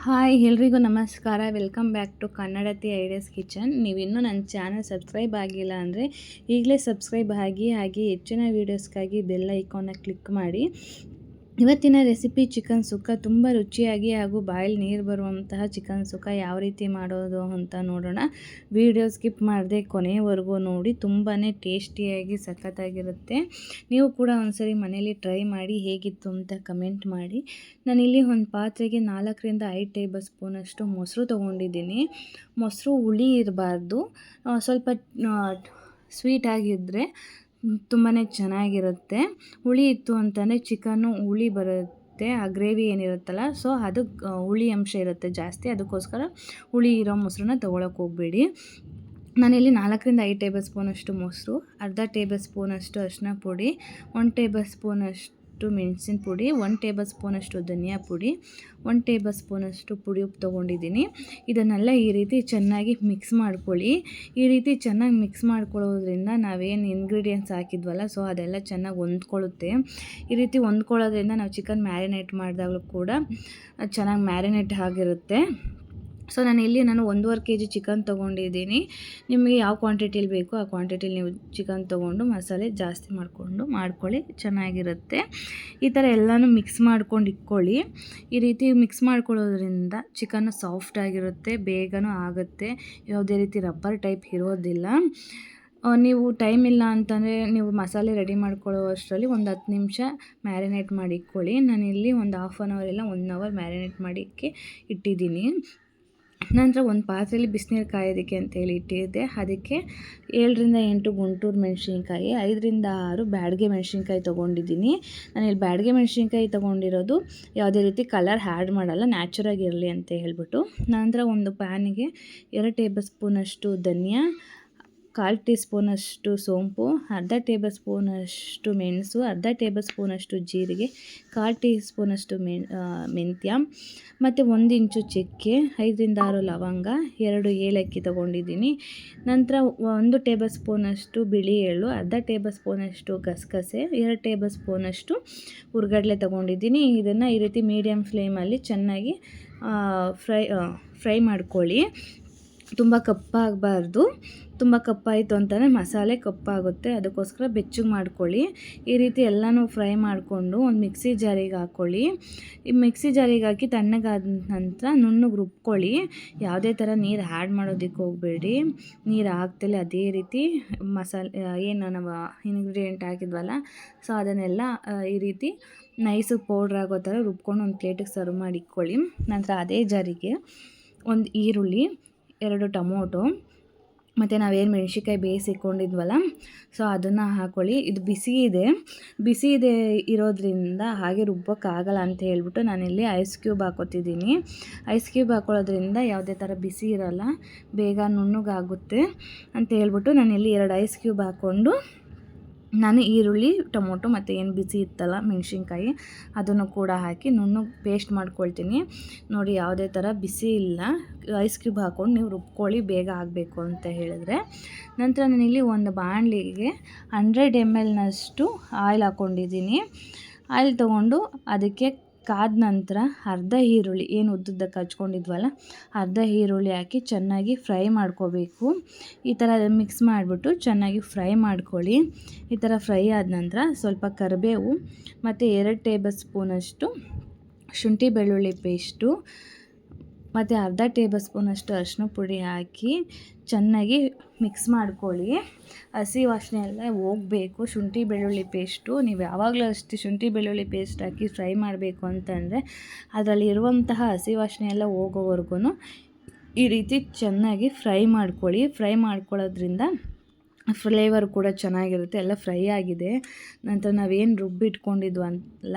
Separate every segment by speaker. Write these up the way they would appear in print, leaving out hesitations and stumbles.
Speaker 1: Hi ಎಲ್ರಿಗೂ ನಮಸ್ಕಾರ. Welcome back to Kannadathi ideas kitchen. ನೀವಿನ್ನೂ ನನ್ನ ಚಾನಲ್ ಸಬ್ಸ್ಕ್ರೈಬ್ ಆಗಿಲ್ಲ ಅಂದರೆ ಈಗಲೇ ಸಬ್ಸ್ಕ್ರೈಬ್ ಆಗಿ ಹಾಗೆ ಹೆಚ್ಚಿನ ವೀಡಿಯೋಸ್ಗಾಗಿ ಬೆಲ್ ಐಕಾನ್ನ ಕ್ಲಿಕ್ ಮಾಡಿ. ಇವತ್ತಿನ ರೆಸಿಪಿ ಚಿಕನ್ ಸುಕ್ಕ. ತುಂಬ ರುಚಿಯಾಗಿ ಹಾಗೂ ಬಾಯಲ್ಲಿ ನೀರು ಬರುವಂತಹ ಚಿಕನ್ ಸುಕ್ಕ ಯಾವ ರೀತಿ ಮಾಡೋದು ಅಂತ ನೋಡೋಣ. ವಿಡಿಯೋ ಸ್ಕಿಪ್ ಮಾಡದೆ ಕೊನೆಯವರೆಗೂ ನೋಡಿ. ತುಂಬಾ ಟೇಸ್ಟಿಯಾಗಿ ಸಖತ್ತಾಗಿರುತ್ತೆ. ನೀವು ಕೂಡ ಒಂದ್ಸರಿ ಮನೇಲಿ ಟ್ರೈ ಮಾಡಿ ಹೇಗಿತ್ತು ಅಂತ ಕಮೆಂಟ್ ಮಾಡಿ. ನಾನಿಲ್ಲಿ ಒಂದು ಪಾತ್ರೆಗೆ 4ರಿಂದ 5 ಟೇಬಲ್ ಸ್ಪೂನಷ್ಟು ಮೊಸರು ತೊಗೊಂಡಿದ್ದೀನಿ. ಮೊಸರು ಹುಳಿ ಇರಬಾರ್ದು, ಸ್ವಲ್ಪ ಸ್ವೀಟಾಗಿದ್ದರೆ ತುಂಬಾ ಚೆನ್ನಾಗಿರುತ್ತೆ. ಹುಳಿ ಇತ್ತು ಅಂತಂದರೆ ಚಿಕನ್ನು ಹುಳಿ ಬರುತ್ತೆ, ಆ ಗ್ರೇವಿ ಏನಿರುತ್ತಲ್ಲ, ಸೊ ಅದು ಹುಳಿ ಅಂಶ ಇರುತ್ತೆ ಜಾಸ್ತಿ. ಅದಕ್ಕೋಸ್ಕರ ಹುಳಿ ಇರೋ ಮೊಸರನ್ನ ತೊಗೊಳಕ್ಕೆ ಹೋಗಬೇಡಿ. ನಾನಿಲ್ಲಿ 4ರಿಂದ 5 ಟೇಬಲ್ ಸ್ಪೂನಷ್ಟು ಮೊಸರು, ಅರ್ಧ ಟೇಬಲ್ ಸ್ಪೂನಷ್ಟು ಅರಿಶಿನ ಪುಡಿ, 1 ಟೇಬಲ್ ಸ್ಪೂನಷ್ಟು ಮೆಣಸಿನ ಪುಡಿ, 1 ಟೇಬಲ್ ಸ್ಪೂನಷ್ಟು ಧನಿಯಾ ಪುಡಿ, 1 ಟೇಬಲ್ ಸ್ಪೂನಷ್ಟು ಪುಡಿ ಉಪ್ಪು ತೊಗೊಂಡಿದ್ದೀನಿ. ಇದನ್ನೆಲ್ಲ ಈ ರೀತಿ ಚೆನ್ನಾಗಿ ಮಿಕ್ಸ್ ಮಾಡ್ಕೊಳ್ಳಿ. ಈ ರೀತಿ ಚೆನ್ನಾಗಿ ಮಿಕ್ಸ್ ಮಾಡ್ಕೊಳ್ಳೋದ್ರಿಂದ ನಾವೇನು ಇಂಗ್ರೀಡಿಯೆಂಟ್ಸ್ ಹಾಕಿದ್ವಲ್ಲ, ಸೊ ಅದೆಲ್ಲ ಚೆನ್ನಾಗಿ ಹೊಂದ್ಕೊಳ್ಳುತ್ತೆ. ಈ ರೀತಿ ಹೊಂದ್ಕೊಳ್ಳೋದ್ರಿಂದ ನಾವು ಚಿಕನ್ ಮ್ಯಾರಿನೇಟ್ ಮಾಡಿದಾಗಲೂ ಕೂಡ ಚೆನ್ನಾಗಿ ಮ್ಯಾರಿನೇಟ್ ಆಗಿರುತ್ತೆ. ಸೊ ನಾನು 1.5 kg ಚಿಕನ್ ತೊಗೊಂಡಿದ್ದೀನಿ. ನಿಮಗೆ ಯಾವ ಕ್ವಾಂಟಿಟಿಲಿ ಬೇಕೋ ಆ ಕ್ವಾಂಟಿಟಿಲಿ ನೀವು ಚಿಕನ್ ತೊಗೊಂಡು ಮಸಾಲೆ ಜಾಸ್ತಿ ಮಾಡ್ಕೊಳ್ಳಿ, ಚೆನ್ನಾಗಿರುತ್ತೆ. ಈ ಥರ ಎಲ್ಲನೂ ಮಿಕ್ಸ್ ಮಾಡ್ಕೊಂಡು ಇಟ್ಕೊಳ್ಳಿ. ಈ ರೀತಿ ಮಿಕ್ಸ್ ಮಾಡ್ಕೊಳ್ಳೋದ್ರಿಂದ ಚಿಕನ್ ಸಾಫ್ಟಾಗಿರುತ್ತೆ, ಬೇಗನೂ ಆಗುತ್ತೆ, ಯಾವುದೇ ರೀತಿ ರಬ್ಬರ್ ಟೈಪ್ ಇರೋದಿಲ್ಲ. ನೀವು ಟೈಮ್ ಇಲ್ಲ ಅಂತಂದರೆ ನೀವು ಮಸಾಲೆ ರೆಡಿ ಮಾಡ್ಕೊಳ್ಳೋ ಅಷ್ಟರಲ್ಲಿ ಒಂದು 10 ನಿಮಿಷ ಮ್ಯಾರಿನೇಟ್ ಮಾಡಿ ಇಟ್ಕೊಳ್ಳಿ. ನಾನಿಲ್ಲಿ ಒಂದು ಹಾಫ್ ಆನ್ ಅವರ್ ಇಲ್ಲ 1 ಅವರ್ ಮ್ಯಾರಿನೇಟ್ ಮಾಡೋಕ್ಕೆ ಇಟ್ಟಿದ್ದೀನಿ. ನಂತರ ಒಂದು ಪಾತ್ರೆಯಲ್ಲಿ ಬಿಸಿನೀರು ಕಾಯೋದಕ್ಕೆ ಅಂತೇಳಿ ಇಟ್ಟಿದ್ದೆ. ಅದಕ್ಕೆ 7ರಿಂದ 8 ಗುಂಟೂರು ಮೆಣಸಿನ್ಕಾಯಿ, 5ರಿಂದ 6 ಬ್ಯಾಡಗೆ ಮೆಣಸಿನ್ಕಾಯಿ ತೊಗೊಂಡಿದ್ದೀನಿ. ನಾನಿಲ್ಲಿ ಬ್ಯಾಡಗೆ ಮೆಣಸಿನ್ಕಾಯಿ ತೊಗೊಂಡಿರೋದು ಯಾವುದೇ ರೀತಿ ಕಲರ್ ಆ್ಯಡ್ ಮಾಡಲ್ಲ, ನ್ಯಾಚುರಾಗಿರಲಿ ಅಂತ ಹೇಳ್ಬಿಟ್ಟು. ನಂತರ ಒಂದು ಪ್ಯಾನಿಗೆ 2 ಟೇಬಲ್ ಸ್ಪೂನಷ್ಟು ಧನಿಯಾ, 1/4 ಟೀ ಸ್ಪೂನಷ್ಟು ಸೋಂಪು, ಅರ್ಧ ಟೇಬಲ್ ಸ್ಪೂನಷ್ಟು ಮೆಣಸು, ಅರ್ಧ ಟೇಬಲ್ ಸ್ಪೂನಷ್ಟು ಜೀರಿಗೆ, 1/4 ಟೀ ಸ್ಪೂನಷ್ಟು ಮೆಂತ್ಯ ಮತ್ತು 1 ಇಂಚು ಚಕ್ಕೆ, 5ರಿಂದ 6 ಲವಂಗ, 2 ಏಲಕ್ಕಿ ತೊಗೊಂಡಿದ್ದೀನಿ. ನಂತರ 1 ಟೇಬಲ್ ಸ್ಪೂನಷ್ಟು ಬಿಳಿ ಎಳ್ಳು, ಅರ್ಧ ಟೇಬಲ್ ಸ್ಪೂನಷ್ಟು ಗಸಗಸೆ, 2 ಟೇಬಲ್ ಸ್ಪೂನಷ್ಟು ಹುರ್ಗಡ್ಲೆ ತೊಗೊಂಡಿದ್ದೀನಿ. ಇದನ್ನು ಈ ರೀತಿ ಮೀಡಿಯಮ್ ಫ್ಲೇಮಲ್ಲಿ ಚೆನ್ನಾಗಿ ಫ್ರೈ ಮಾಡ್ಕೊಳ್ಳಿ. ತುಂಬ ಕಪ್ಪಾಗಬಾರ್ದು. ತುಂಬ ಕಪ್ಪಾಯಿತು ಅಂತಂದರೆ ಮಸಾಲೆ ಕಪ್ಪಾಗುತ್ತೆ, ಅದಕ್ಕೋಸ್ಕರ ಬೆಚ್ಚಗೆ ಮಾಡ್ಕೊಳ್ಳಿ. ಈ ರೀತಿ ಎಲ್ಲನೂ ಫ್ರೈ ಮಾಡಿಕೊಂಡು ಒಂದು ಮಿಕ್ಸಿ ಜಾರಿಗೆ ಹಾಕ್ಕೊಳ್ಳಿ. ಈ ಮಿಕ್ಸಿ ಜಾರಿಗೆ ಹಾಕಿ ತಣ್ಣಗಾದ ನಂತರ ನುಣ್ಣಗೆ ರುಬ್ಕೊಳ್ಳಿ. ಯಾವುದೇ ಥರ ನೀರು ಆ್ಯಡ್ ಮಾಡೋದಕ್ಕೆ ಹೋಗಬೇಡಿ. ನೀರು ಹಾಕ್ತಲೇ ಅದೇ ರೀತಿ ಮಸಾಲೆ ಏನು ನಾವು ಇಂಗ್ರೀಡಿಯೆಂಟ್ ಹಾಕಿದ್ವಲ್ಲ, ಸೊ ಅದನ್ನೆಲ್ಲ ಈ ರೀತಿ ನೈಸು ಪೌಡ್ರ್ ಆಗೋ ಥರ ರುಬ್ಕೊಂಡು ಒಂದು ಪ್ಲೇಟಿಗೆ ಸರ್ವ್ ಮಾಡಿ ಇಟ್ಕೊಳ್ಳಿ. ನಂತರ ಅದೇ ಜಾರಿಗೆ ಒಂದು ಈರುಳ್ಳಿ, 2 ಟೊಮೊಟೊ ಮತ್ತು ನಾವೇನು ಮೆಣಸಿನ್ಕಾಯಿ ಬೇಯಿಸಿಕೊಂಡಿದ್ವಲ್ಲ, ಸೊ ಅದನ್ನು ಹಾಕ್ಕೊಳ್ಳಿ. ಇದು ಬಿಸಿ ಇದೆ ಇರೋದ್ರಿಂದ ಹಾಗೆ ರುಬ್ಬೋಕ್ಕಾಗಲ್ಲ ಅಂತ ಹೇಳ್ಬಿಟ್ಟು ನಾನಿಲ್ಲಿ ಐಸ್ ಕ್ಯೂಬ್ ಹಾಕೋತಿದ್ದೀನಿ. ಐಸ್ ಕ್ಯೂಬ್ ಹಾಕೊಳ್ಳೋದ್ರಿಂದ ಯಾವುದೇ ಥರ ಬಿಸಿ ಇರೋಲ್ಲ, ಬೇಗ ನುಣ್ಣಗಾಗುತ್ತೆ ಅಂತ ಹೇಳ್ಬಿಟ್ಟು ನಾನಿಲ್ಲಿ 2 ಐಸ್ ಕ್ಯೂಬ್ ಹಾಕ್ಕೊಂಡು ನಾನು ಈರುಳ್ಳಿ, ಟೊಮೊಟೊ ಮತ್ತು ಏನು ಬಿಸಿ ಇತ್ತಲ್ಲ ಮೆಣಸಿನ್ಕಾಯಿ ಅದನ್ನು ಕೂಡ ಹಾಕಿ ನುಣ್ಣಗೆ ಪೇಸ್ಟ್ ಮಾಡ್ಕೊಳ್ತೀನಿ. ನೋಡಿ, ಯಾವುದೇ ಥರ ಬಿಸಿ ಇಲ್ಲ. ಐಸ್ ಕ್ಯೂಬ್ ಹಾಕ್ಕೊಂಡು ನೀವು ರುಬ್ಕೊಳ್ಳಿ ಬೇಗ ಆಗಬೇಕು ಅಂತ ಹೇಳಿದ್ರೆ. ನಂತರ ನಾನಿಲ್ಲಿ ಒಂದು ಬಾಣಲಿಗೆ 100 ml ಆಯಿಲ್ ಹಾಕ್ಕೊಂಡಿದ್ದೀನಿ. ಆಯಿಲ್ ತೊಗೊಂಡು ಅದಕ್ಕೆ ಕಾದ ನಂತರ ಅರ್ಧ ಈರುಳ್ಳಿ, ಏನು ಉದ್ದುದ್ದಕ್ಕೆ ಹಚ್ಕೊಂಡಿದ್ವಲ್ಲ ಅರ್ಧ ಈರುಳ್ಳಿ ಹಾಕಿ ಚೆನ್ನಾಗಿ ಫ್ರೈ ಮಾಡ್ಕೋಬೇಕು. ಈ ಥರ ಮಿಕ್ಸ್ ಮಾಡಿಬಿಟ್ಟು ಚೆನ್ನಾಗಿ ಫ್ರೈ ಮಾಡ್ಕೊಳ್ಳಿ. ಈ ಥರ ಫ್ರೈ ಆದ ನಂತರ ಸ್ವಲ್ಪ ಕರಿಬೇವು ಮತ್ತು 2 ಟೇಬಲ್ ಸ್ಪೂನಷ್ಟು ಶುಂಠಿ ಬೆಳ್ಳುಳ್ಳಿ ಪೇಸ್ಟು ಮತ್ತು ಅರ್ಧ ಟೇಬಲ್ ಸ್ಪೂನಷ್ಟು ಅರಿಶಿನ ಪುಡಿ ಹಾಕಿ ಚೆನ್ನಾಗಿ ಮಿಕ್ಸ್ ಮಾಡ್ಕೊಳ್ಳಿ. ಹಸಿ ವಾಸನೆ ಎಲ್ಲ ಹೋಗಬೇಕು. ಶುಂಠಿ ಬೆಳ್ಳುಳ್ಳಿ ಪೇಸ್ಟು ನೀವು ಯಾವಾಗಲೂ ಅಷ್ಟೇ ಶುಂಠಿ ಬೆಳ್ಳುಳ್ಳಿ ಪೇಸ್ಟ್ ಹಾಕಿ ಫ್ರೈ ಮಾಡಬೇಕು ಅಂತಂದರೆ ಅದರಲ್ಲಿ ಇರುವಂತಹ ಹಸಿ ವಾಸನೆ ಎಲ್ಲ ಹೋಗೋವರೆಗೂ ಈ ರೀತಿ ಚೆನ್ನಾಗಿ ಫ್ರೈ ಮಾಡ್ಕೊಳ್ಳಿ. ಫ್ರೈ ಮಾಡ್ಕೊಳ್ಳೋದ್ರಿಂದ ಫ್ಲೇವರ್ ಕೂಡ ಚೆನ್ನಾಗಿರುತ್ತೆ. ಎಲ್ಲ ಫ್ರೈ ಆಗಿದೆ. ನಂತರ ನಾವೇನು ರುಬ್ಬಿಟ್ಕೊಂಡಿದ್ವಲ್ಲ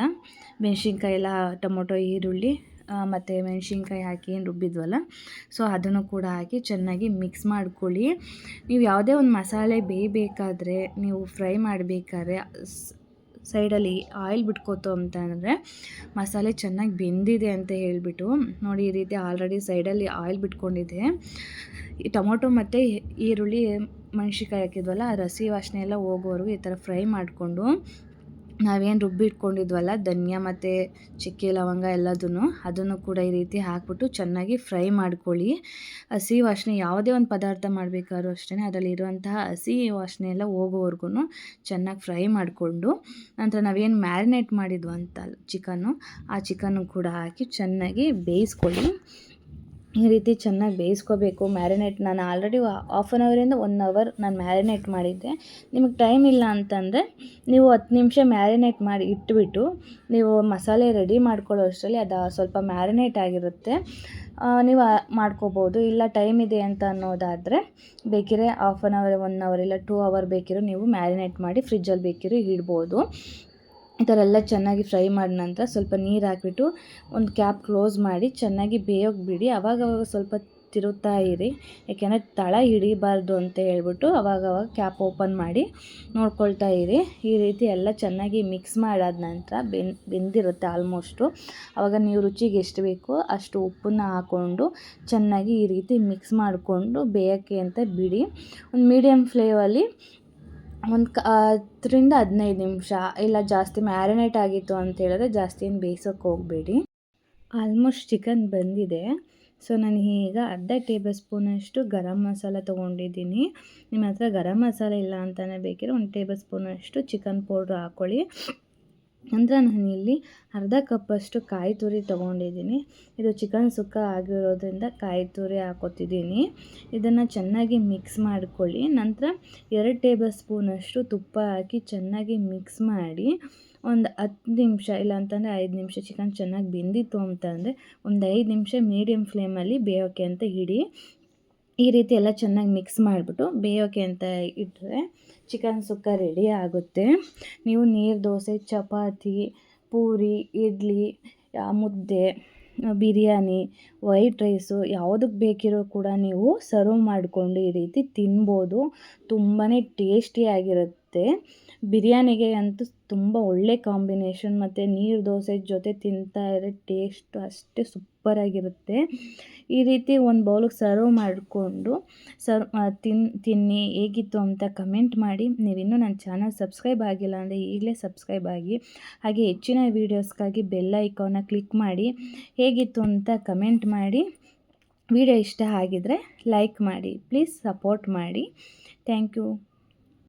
Speaker 1: ಮೆಣಸಿನ್ಕಾಯಿ ಎಲ್ಲ, ಟೊಮೊಟೊ, ಈರುಳ್ಳಿ ಮತ್ತು ಮೆಣಸಿನ್ಕಾಯಿ ಹಾಕಿ ಏನು ರುಬ್ಬಿದ್ವಲ್ಲ, ಸೊ ಅದನ್ನು ಕೂಡ ಹಾಕಿ ಚೆನ್ನಾಗಿ ಮಿಕ್ಸ್ ಮಾಡ್ಕೊಳ್ಳಿ. ನೀವು ಯಾವುದೇ ಒಂದು ಮಸಾಲೆ ಬೇಯಬೇಕಾದ್ರೆ, ನೀವು ಫ್ರೈ ಮಾಡಬೇಕಾದ್ರೆ ಸೈಡಲ್ಲಿ ಆಯಿಲ್ ಬಿಟ್ಕೋತು ಅಂತಂದರೆ ಮಸಾಲೆ ಚೆನ್ನಾಗಿ ಬೆಂದಿದೆ ಅಂತ ಹೇಳಿಬಿಟ್ಟು ನೋಡಿ. ಈ ರೀತಿ ಆಲ್ರೆಡಿ ಸೈಡಲ್ಲಿ ಆಯಿಲ್ ಬಿಟ್ಕೊಂಡಿದೆ. ಈ ಟೊಮೊಟೊ ಮತ್ತು ಈರುಳ್ಳಿ ಮೆಣಸಿನ್ಕಾಯಿ ಹಾಕಿದ್ವಲ್ಲ, ಹಸಿ ವಾಸನೆ ಎಲ್ಲ ಹೋಗೋವರೆಗೂ ಈ ಥರ ಫ್ರೈ ಮಾಡಿಕೊಂಡು ನಾವೇನು ರುಬ್ಬಿಟ್ಕೊಂಡಿದ್ವಲ್ಲ ಧನಿಯಾ ಮತ್ತು ಚಕ್ಕೆ ಲವಂಗ ಎಲ್ಲದನ್ನು ಅದನ್ನು ಕೂಡ ಈ ರೀತಿ ಹಾಕ್ಬಿಟ್ಟು ಚೆನ್ನಾಗಿ ಫ್ರೈ ಮಾಡ್ಕೊಳ್ಳಿ. ಹಸಿ ವಾಸನೆ ಯಾವುದೇ ಒಂದು ಪದಾರ್ಥ ಮಾಡಬೇಕಾದ್ರೂ ಅಷ್ಟೇ ಅದರಲ್ಲಿರುವಂತಹ ಹಸಿ ವಾಸನೆ ಎಲ್ಲ ಹೋಗೋವರೆಗೂ ಚೆನ್ನಾಗಿ ಫ್ರೈ ಮಾಡಿಕೊಂಡು ನಂತರ ನಾವೇನು ಮ್ಯಾರಿನೇಟ್ ಮಾಡಿದ್ವಂತ ಚಿಕನ್ನು ಆ ಚಿಕನ್ನು ಕೂಡ ಹಾಕಿ ಚೆನ್ನಾಗಿ ಬೇಯಿಸ್ಕೊಳ್ಳಿ. ಈ ರೀತಿ ಚೆನ್ನಾಗಿ ಬೇಯಿಸ್ಕೋಬೇಕು. ಮ್ಯಾರಿನೇಟ್ ನಾನು ಆಲ್ರೆಡಿ ಹಾಫ್ ಆನ್ ಅವರಿಂದ 1 ಅವರ್ ನಾನು ಮ್ಯಾರಿನೇಟ್ ಮಾಡಿದ್ದೆ. ನಿಮಗೆ ಟೈಮ್ ಇಲ್ಲ ಅಂತಂದರೆ ನೀವು 10 ನಿಮಿಷ ಮ್ಯಾರಿನೇಟ್ ಮಾಡಿ ಇಟ್ಬಿಟ್ಟು ನೀವು ಮಸಾಲೆ ರೆಡಿ ಮಾಡ್ಕೊಳ್ಳೋ ಅಷ್ಟರಲ್ಲಿ ಅದು ಸ್ವಲ್ಪ ಮ್ಯಾರಿನೇಟ್ ಆಗಿರುತ್ತೆ, ನೀವು ಮಾಡ್ಕೋಬೋದು. ಇಲ್ಲ ಟೈಮ್ ಇದೆ ಅಂತ ಅನ್ನೋದಾದರೆ ಬೇಕಿದ್ರೆ ಹಾಫ್ ಆನ್ ಅವರ್ 1 ಅವರ್ ಇಲ್ಲ 2 ಅವರ್ ಬೇಕಿರೋ ನೀವು ಮ್ಯಾರಿನೇಟ್ ಮಾಡಿ ಫ್ರಿಜ್ಜಲ್ಲಿ ಬೇಕಿರೋ ಇಡ್ಬೋದು. ಈ ಥರ ಎಲ್ಲ ಚೆನ್ನಾಗಿ ಫ್ರೈ ಮಾಡಿದ ನಂತರ ಸ್ವಲ್ಪ ನೀರು ಹಾಕ್ಬಿಟ್ಟು ಒಂದು ಕ್ಯಾಪ್ ಕ್ಲೋಸ್ ಮಾಡಿ ಚೆನ್ನಾಗಿ ಬೇಯೋಕ್ಕೆ ಬಿಡಿ. ಅವಾಗವಾಗ ಸ್ವಲ್ಪ ತಿರುತ್ತಾ ಇರಿ, ಯಾಕೆಂದರೆ ತಳ ಹಿಡಿಬಾರ್ದು ಅಂತ ಹೇಳ್ಬಿಟ್ಟು ಅವಾಗವಾಗ ಕ್ಯಾಪ್ ಓಪನ್ ಮಾಡಿ ನೋಡ್ಕೊಳ್ತಾ ಇರಿ. ಈ ರೀತಿ ಎಲ್ಲ ಚೆನ್ನಾಗಿ ಮಿಕ್ಸ್ ಮಾಡಾದ ನಂತರ ಬೆಂದಿರುತ್ತೆ ಆಲ್ಮೋಸ್ಟು. ಆವಾಗ ನೀವು ರುಚಿಗೆ ಎಷ್ಟು ಬೇಕೋ ಅಷ್ಟು ಉಪ್ಪನ್ನು ಹಾಕ್ಕೊಂಡು ಚೆನ್ನಾಗಿ ಈ ರೀತಿ ಮಿಕ್ಸ್ ಮಾಡಿಕೊಂಡು ಬೇಯೋಕ್ಕೆ ಅಂತ ಬಿಡಿ. ಒಂದು ಮೀಡಿಯಮ್ ಫ್ಲೇಮಲ್ಲಿ ಒಂದು 10ರಿಂದ 15 ನಿಮಿಷ, ಇಲ್ಲ ಜಾಸ್ತಿ ಮ್ಯಾರಿನೇಟ್ ಆಗಿತ್ತು ಅಂತ ಹೇಳಿದ್ರೆ ಜಾಸ್ತಿ ಏನು ಬೇಯಿಸೋಕ್ಕೆ ಹೋಗಬೇಡಿ. ಆಲ್ಮೋಸ್ಟ್ ಚಿಕನ್ ಬಂದಿದೆ. ಸೊ ನಾನು ಈಗ ಅರ್ಧ ಟೇಬಲ್ ಸ್ಪೂನಷ್ಟು ಗರಂ ಮಸಾಲ ತೊಗೊಂಡಿದ್ದೀನಿ. ನಿಮ್ಮ ಹತ್ರ ಗರಂ ಮಸಾಲ ಇಲ್ಲ ಅಂತಲೇ ಬೇಕಿದ್ರೆ 1 ಟೇಬಲ್ ಸ್ಪೂನಷ್ಟು ಚಿಕನ್ ಪೌಡ್ರ್ ಹಾಕ್ಕೊಳ್ಳಿ. ನಂತರ ನಾನಿಲ್ಲಿ ಅರ್ಧ ಕಪ್ಪಷ್ಟು ಕಾಯಿ ತುರಿ ತೊಗೊಂಡಿದ್ದೀನಿ. ಇದು ಚಿಕನ್ ಸುಕ್ಕ ಆಗಿರೋದ್ರಿಂದ ಕಾಯಿ ತುರಿ ಹಾಕೋತಿದ್ದೀನಿ. ಇದನ್ನು ಚೆನ್ನಾಗಿ ಮಿಕ್ಸ್ ಮಾಡ್ಕೊಳ್ಳಿ. ನಂತರ 2 ಟೇಬಲ್ ಸ್ಪೂನಷ್ಟು ತುಪ್ಪ ಹಾಕಿ ಚೆನ್ನಾಗಿ ಮಿಕ್ಸ್ ಮಾಡಿ ಒಂದು 10 ನಿಮಿಷ, ಇಲ್ಲ ಅಂತಂದರೆ 5 ನಿಮಿಷ ಚಿಕನ್ ಚೆನ್ನಾಗಿ ಬೆಂದಿತ್ತು ಅಂತಂದರೆ ಒಂದು 5 ನಿಮಿಷ ಮೀಡಿಯಮ್ ಫ್ಲೇಮಲ್ಲಿ ಬೇಯೋಕ್ಕೆ ಅಂತ ಇಡಿ. ಈ ರೀತಿ ಎಲ್ಲ ಚೆನ್ನಾಗಿ ಮಿಕ್ಸ್ ಮಾಡಿಬಿಟ್ಟು ಬೇಯೋಕ್ಕೆ ಅಂತ ಇಟ್ಟರೆ ಚಿಕನ್ ಸುಕ್ಕ ರೆಡಿ ಆಗುತ್ತೆ. ನೀವು ನೀರು ದೋಸೆ, ಚಪಾತಿ, ಪೂರಿ, ಇಡ್ಲಿ, ಮುದ್ದೆ, ಬಿರಿಯಾನಿ, ವೈಟ್ ರೈಸು ಯಾವುದಕ್ಕೆ ಬೇಕಿರೋ ಕೂಡ ನೀವು ಸರ್ವ್ ಮಾಡಿಕೊಂಡು ಈ ರೀತಿ ತಿನ್ಬೋದು. ತುಂಬಾ ಟೇಸ್ಟಿಯಾಗಿರುತ್ತೆ. ಬಿರಿಯಾನಿಗೆ ಅಂತೂ ತುಂಬ ಒಳ್ಳೆ ಕಾಂಬಿನೇಷನ್. ಮತ್ತು ನೀರು ದೋಸೆ ಜೊತೆ ತಿಂತಾ ಇದ್ರೆ ಟೇಸ್ಟು ಅಷ್ಟೇ ಸೂಪರಾಗಿರುತ್ತೆ. ಈ ರೀತಿ ಒಂದು ಬೌಲಿಗೆ ಸರ್ವ್ ಮಾಡಿಕೊಂಡು ತಿನ್ನಿ ಹೇಗಿತ್ತು ಅಂತ ಕಮೆಂಟ್ ಮಾಡಿ. ನೀವಿನ್ನೂ ನನ್ನ ಚಾನಲ್ ಸಬ್ಸ್ಕ್ರೈಬ್ ಆಗಿಲ್ಲ ಅಂದರೆ ಈಗಲೇ ಸಬ್ಸ್ಕ್ರೈಬ್ ಆಗಿ, ಹಾಗೆ ಹೆಚ್ಚಿನ ವೀಡಿಯೋಸ್ಗಾಗಿ ಬೆಲ್ ಐಕಾನ್ನ ಕ್ಲಿಕ್ ಮಾಡಿ. ಹೇಗಿತ್ತು ಅಂತ ಕಮೆಂಟ್ ಮಾಡಿ. ವಿಡಿಯೋ ಇಷ್ಟ ಆಗಿದರೆ ಲೈಕ್ ಮಾಡಿ, ಪ್ಲೀಸ್ ಸಪೋರ್ಟ್ ಮಾಡಿ. Thank you.